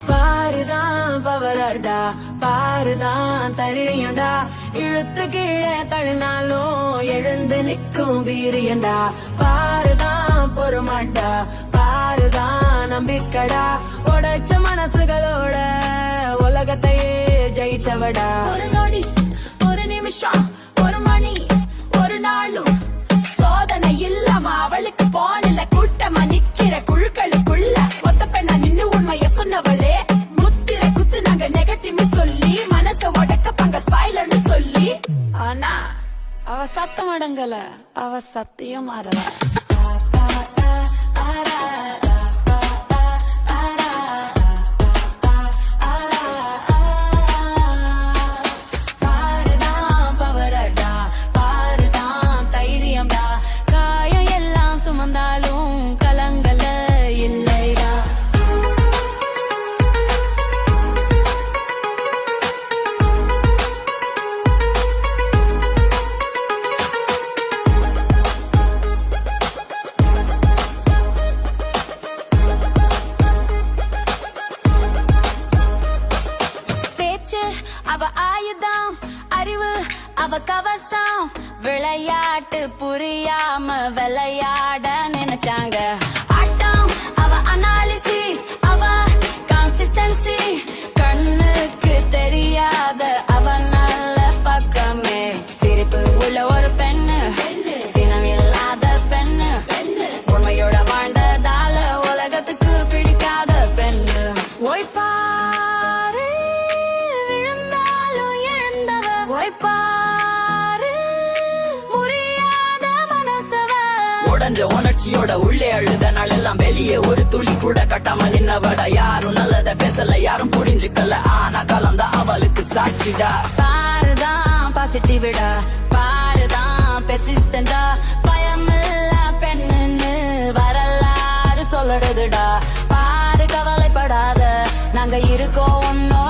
பாருதான் பவரடா, பாருதான் தரியண்டா, இழுத்து கீழே தள்ளினாலும் எழுந்து நிற்கும் வீரியண்டா. பாருதான் பொறுமாட்டா, பாருதான் நம்பிக்கடா, உடைச்ச மனசுகளோட உலகத்தையே ஜெயிச்சவடா. ஒரு நொடி, ஒரு நிமிஷம், ஒரு மணி, ஒரு நாளும் சோதனை இல்லாம அவளுக்கு போனில்ல. கூட்டமா நிக்கிற குழுக்களுக்குள்ள மொத்த பெண்ணா நின்னு உண்மைய சொன்னவளே. முத்திரை குத்து நாங்க நெகட்டிவ் சொல்லி மனச உடக்கப்பாங்க ஸ்பாய்லர்னு சொல்லி. ஆனா அவ சத்தம் அடங்கல, அவ சத்தியம் மாறல. அவ ஆயுதம், அறிவு அவ கவசம், விளையாட்டு புரியாம விளையாட நினைச்சாங்க. ஆட்டம் அவ அனாலிசிஸ், அவ கன்சிஸ்டன்சி, கண்ணுக்கு தெரியாத அவ நல்ல பக்கமே. சிரிப்பு உள்ள ஒரு பெண்ணு, சினம் இல்லாத பெண்ணு, உண்மையோட வாழ்ந்ததால உலகத்துக்கு பிடிக்காத பெண்ணு. ஓய்ப்பா உடஞ்ச உணர்ச்சியோட உள்ளே அழுத நாள் எல்லாம் வெளியே ஒரு துளி கூட கட்டாம நின்னவட. யாரும் நல்லத பேசல, யாரும் புரிஞ்சுக்கல, ஆனா கலந்தா அவளுக்கு சாட்சிடா. பாருதான் பாசிட்டிவிடா, பாருதான் பெர்சிஸ்டண்டா, பயமில்ல பெண்ணுன்னு வரலாறு சொல்லுடுதுடா. பாரு கவலைப்படாத, நாங்க இருக்கோம் உன்னோட.